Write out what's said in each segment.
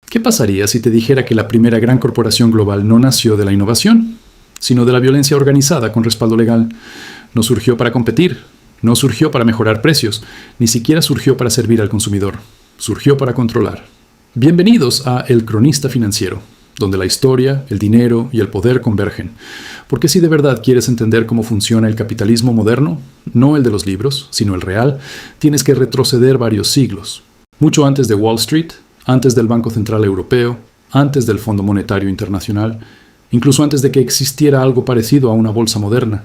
¿Qué pasaría si te dijera que la primera gran corporación global no nació de la innovación, sino de la violencia organizada con respaldo legal? No surgió para competir, no surgió para mejorar precios, ni siquiera surgió para servir al consumidor. Surgió para controlar. Bienvenidos a El Cronista Financiero, donde la historia, el dinero y el poder convergen. Porque si de verdad quieres entender cómo funciona el capitalismo moderno, no el de los libros, sino el real, tienes que retroceder varios siglos. Mucho antes de Wall Street, antes del Banco Central Europeo, antes del Fondo Monetario Internacional, incluso antes de que existiera algo parecido a una bolsa moderna.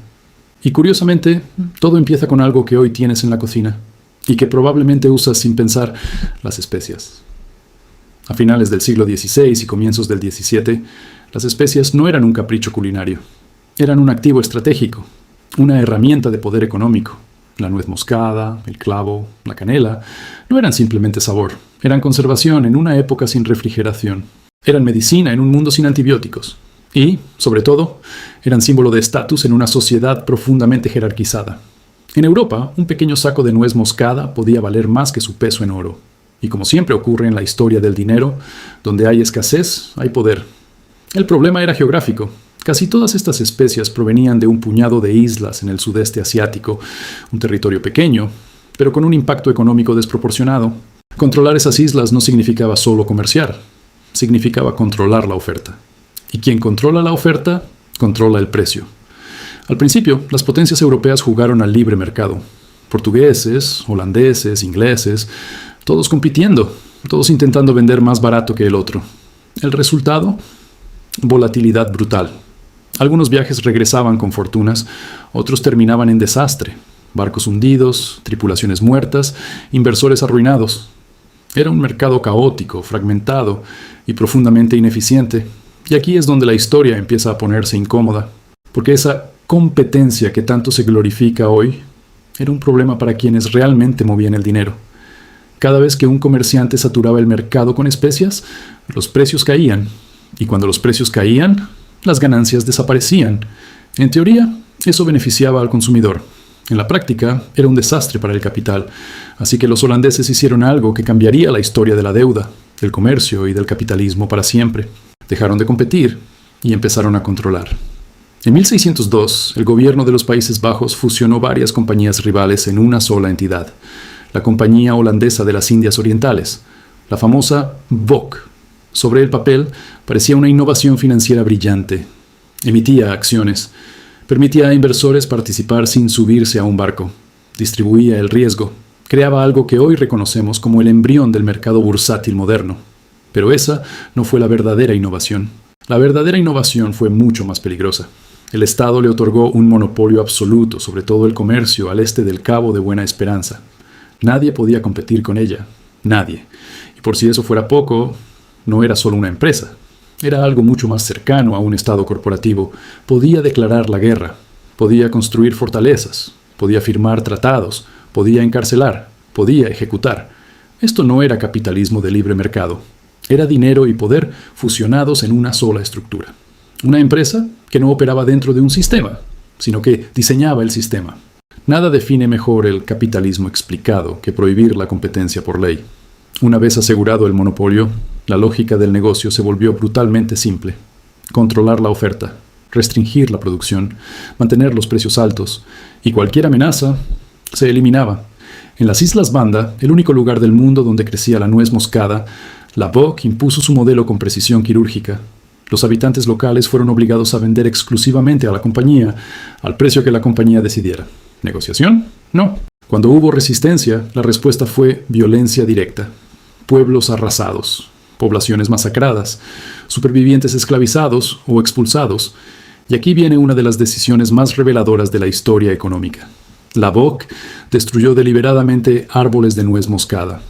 Y curiosamente, todo empieza con algo que hoy tienes en la cocina y que probablemente usas sin pensar: las especias. A finales del siglo XVI y comienzos del XVII, las especias no eran un capricho culinario. Eran un activo estratégico, una herramienta de poder económico. La nuez moscada, el clavo, la canela, no eran simplemente sabor. Eran conservación en una época sin refrigeración. Eran medicina en un mundo sin antibióticos. Y, sobre todo, eran símbolo de estatus en una sociedad profundamente jerarquizada. En Europa, un pequeño saco de nuez moscada podía valer más que su peso en oro. Y como siempre ocurre en la historia del dinero, donde hay escasez, hay poder. El problema era geográfico. Casi todas estas especias provenían de un puñado de islas en el sudeste asiático, un territorio pequeño, pero con un impacto económico desproporcionado. Controlar esas islas no significaba solo comerciar, significaba controlar la oferta. Y quien controla la oferta, controla el precio. Al principio, las potencias europeas jugaron al libre mercado. Portugueses, holandeses, ingleses, todos compitiendo, todos intentando vender más barato que el otro. El resultado: volatilidad brutal. Algunos viajes regresaban con fortunas, otros terminaban en desastre. Barcos hundidos, tripulaciones muertas, inversores arruinados. Era un mercado caótico, fragmentado y profundamente ineficiente. Y aquí es donde la historia empieza a ponerse incómoda, porque esa competencia que tanto se glorifica hoy era un problema para quienes realmente movían el dinero. Cada vez que un comerciante saturaba el mercado con especias, los precios caían. Y cuando los precios caían, las ganancias desaparecían. En teoría, eso beneficiaba al consumidor. En la práctica, era un desastre para el capital. Así que los holandeses hicieron algo que cambiaría la historia de la deuda, del comercio y del capitalismo para siempre. Dejaron de competir y empezaron a controlar. En 1602, el gobierno de los Países Bajos fusionó varias compañías rivales en una sola entidad: la Compañía Holandesa de las Indias Orientales, la famosa VOC. Sobre el papel, parecía una innovación financiera brillante. Emitía acciones, permitía a inversores participar sin subirse a un barco, distribuía el riesgo, creaba algo que hoy reconocemos como el embrión del mercado bursátil moderno. Pero esa no fue la verdadera innovación. La verdadera innovación fue mucho más peligrosa. El Estado le otorgó un monopolio absoluto sobre todo el comercio al este del Cabo de Buena Esperanza. Nadie podía competir con ella. Nadie. Y por si eso fuera poco, no era solo una empresa. Era algo mucho más cercano a un Estado corporativo. Podía declarar la guerra. Podía construir fortalezas. Podía firmar tratados. Podía encarcelar. Podía ejecutar. Esto no era capitalismo de libre mercado. Era dinero y poder fusionados en una sola estructura. Una empresa que no operaba dentro de un sistema, sino que diseñaba el sistema. Nada define mejor el capitalismo explicado que prohibir la competencia por ley. Una vez asegurado el monopolio, la lógica del negocio se volvió brutalmente simple: controlar la oferta, restringir la producción, mantener los precios altos, y cualquier amenaza se eliminaba. En las Islas Banda, el único lugar del mundo donde crecía la nuez moscada, la VOC impuso su modelo con precisión quirúrgica. Los habitantes locales fueron obligados a vender exclusivamente a la compañía, al precio que la compañía decidiera. ¿Negociación? No. Cuando hubo resistencia, la respuesta fue violencia directa. Pueblos arrasados, poblaciones masacradas, supervivientes esclavizados o expulsados. Y aquí viene una de las decisiones más reveladoras de la historia económica. La VOC destruyó deliberadamente árboles de nuez moscada.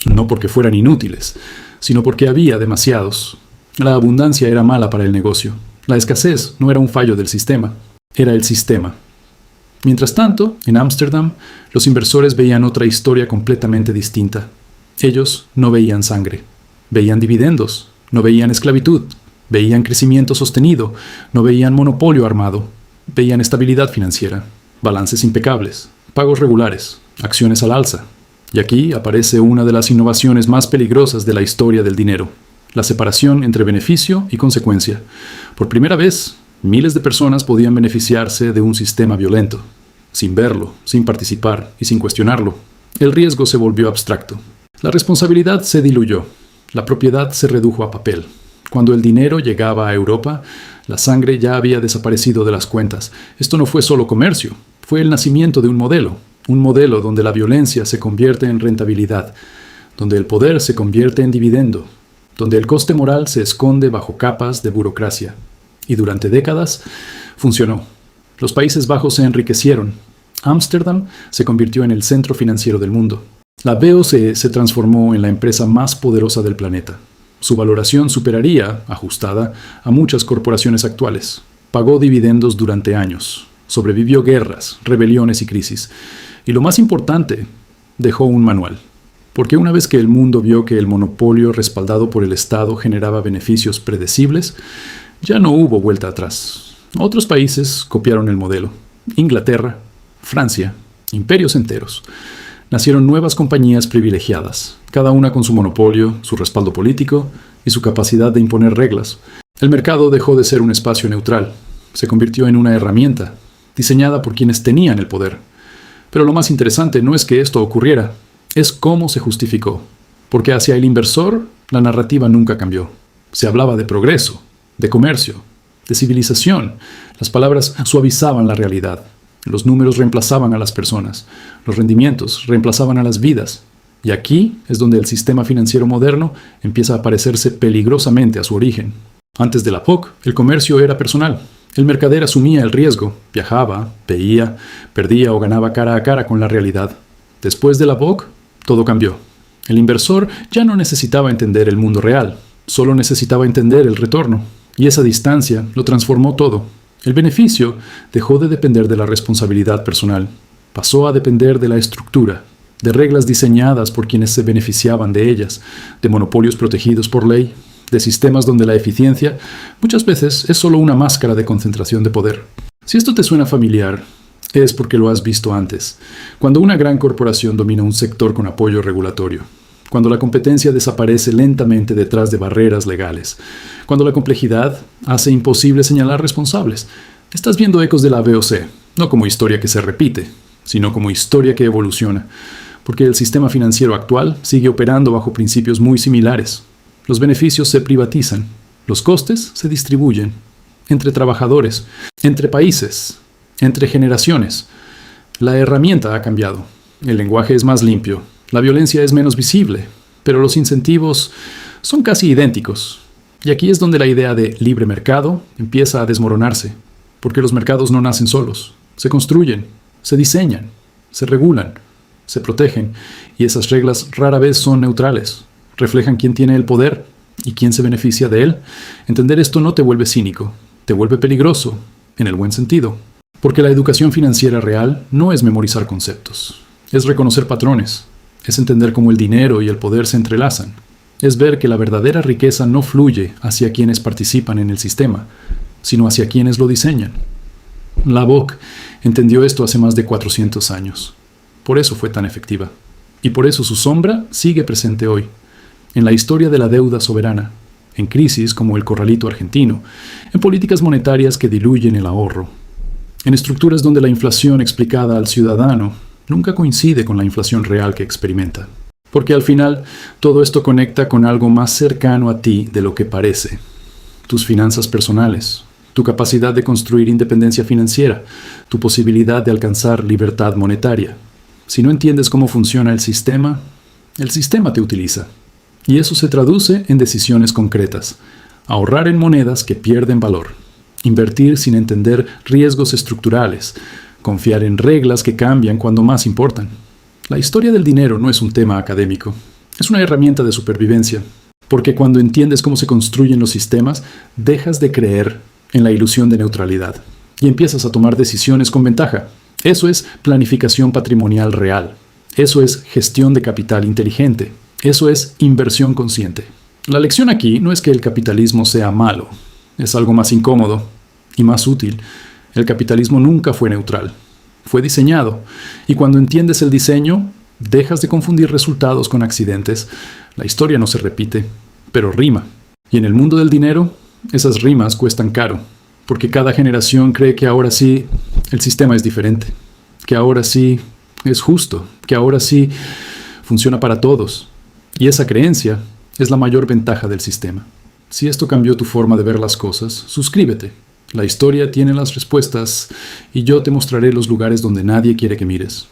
No porque fueran inútiles, sino porque había demasiados. La abundancia era mala para el negocio. La escasez no era un fallo del sistema, era el sistema. Mientras tanto, en Ámsterdam, los inversores veían otra historia completamente distinta. Ellos no veían sangre, veían dividendos, no veían esclavitud, veían crecimiento sostenido, no veían monopolio armado, veían estabilidad financiera, balances impecables, pagos regulares, acciones al alza. Y aquí aparece una de las innovaciones más peligrosas de la historia del dinero: la separación entre beneficio y consecuencia. Por primera vez, miles de personas podían beneficiarse de un sistema violento, sin verlo, sin participar y sin cuestionarlo. El riesgo se volvió abstracto. La responsabilidad se diluyó. La propiedad se redujo a papel. Cuando el dinero llegaba a Europa, la sangre ya había desaparecido de las cuentas. Esto no fue solo comercio, fue el nacimiento de un modelo donde la violencia se convierte en rentabilidad, donde el poder se convierte en dividendo, donde el coste moral se esconde bajo capas de burocracia. Y durante décadas funcionó. Los Países Bajos se enriquecieron. Ámsterdam se convirtió en el centro financiero del mundo. La BOC se transformó en la empresa más poderosa del planeta. Su valoración superaría, ajustada, a muchas corporaciones actuales. Pagó dividendos durante años. Sobrevivió guerras, rebeliones y crisis. Y lo más importante, dejó un manual. Porque una vez que el mundo vio que el monopolio respaldado por el Estado generaba beneficios predecibles, ya no hubo vuelta atrás. Otros países copiaron el modelo. Inglaterra, Francia, imperios enteros. Nacieron nuevas compañías privilegiadas, cada una con su monopolio, su respaldo político y su capacidad de imponer reglas. El mercado dejó de ser un espacio neutral. Se convirtió en una herramienta, diseñada por quienes tenían el poder. Pero lo más interesante no es que esto ocurriera, es cómo se justificó. Porque hacia el inversor, la narrativa nunca cambió. Se hablaba de progreso, de comercio, de civilización. Las palabras suavizaban la realidad. Los números reemplazaban a las personas. Los rendimientos reemplazaban a las vidas. Y aquí es donde el sistema financiero moderno empieza a parecerse peligrosamente a su origen. Antes de la POC, el comercio era personal. El mercader asumía el riesgo, viajaba, veía, perdía o ganaba cara a cara con la realidad. Después de la POC, todo cambió. El inversor ya no necesitaba entender el mundo real, solo necesitaba entender el retorno. Y esa distancia lo transformó todo. El beneficio dejó de depender de la responsabilidad personal. Pasó a depender de la estructura, de reglas diseñadas por quienes se beneficiaban de ellas, de monopolios protegidos por ley, de sistemas donde la eficiencia muchas veces es solo una máscara de concentración de poder. Si esto te suena familiar, es porque lo has visto antes, cuando una gran corporación domina un sector con apoyo regulatorio, cuando la competencia desaparece lentamente detrás de barreras legales, cuando la complejidad hace imposible señalar responsables. Estás viendo ecos de la BOC, no como historia que se repite, sino como historia que evoluciona, porque el sistema financiero actual sigue operando bajo principios muy similares. Los beneficios se privatizan, los costes se distribuyen, entre trabajadores, entre países, entre generaciones. La herramienta ha cambiado, el lenguaje es más limpio, la violencia es menos visible, pero los incentivos son casi idénticos. Y aquí es donde la idea de libre mercado empieza a desmoronarse, porque los mercados no nacen solos, se construyen, se diseñan, se regulan, se protegen, y esas reglas rara vez son neutrales. Reflejan quién tiene el poder y quién se beneficia de él. Entender esto no te vuelve cínico, te vuelve peligroso, en el buen sentido. Porque la educación financiera real no es memorizar conceptos, es reconocer patrones, es entender cómo el dinero y el poder se entrelazan, es ver que la verdadera riqueza no fluye hacia quienes participan en el sistema, sino hacia quienes lo diseñan. La BOC entendió esto hace más de 400 años. Por eso fue tan efectiva. Y por eso su sombra sigue presente hoy. En la historia de la deuda soberana, en crisis como el corralito argentino, en políticas monetarias que diluyen el ahorro, en estructuras donde la inflación explicada al ciudadano nunca coincide con la inflación real que experimenta. Porque al final todo esto conecta con algo más cercano a ti de lo que parece. Tus finanzas personales, tu capacidad de construir independencia financiera, tu posibilidad de alcanzar libertad monetaria. Si no entiendes cómo funciona el sistema te utiliza. Y eso se traduce en decisiones concretas. Ahorrar en monedas que pierden valor. Invertir sin entender riesgos estructurales. Confiar en reglas que cambian cuando más importan. La historia del dinero no es un tema académico. Es una herramienta de supervivencia. Porque cuando entiendes cómo se construyen los sistemas, dejas de creer en la ilusión de neutralidad. Y empiezas a tomar decisiones con ventaja. Eso es planificación patrimonial real. Eso es gestión de capital inteligente. Eso es inversión consciente. La lección aquí no es que el capitalismo sea malo. Es algo más incómodo y más útil. El capitalismo nunca fue neutral. Fue diseñado. Y cuando entiendes el diseño, dejas de confundir resultados con accidentes. La historia no se repite, pero rima. Y en el mundo del dinero, esas rimas cuestan caro, porque cada generación cree que ahora sí el sistema es diferente, que ahora sí es justo, que ahora sí funciona para todos. Y esa creencia es la mayor ventaja del sistema. Si esto cambió tu forma de ver las cosas, suscríbete. La historia tiene las respuestas y yo te mostraré los lugares donde nadie quiere que mires.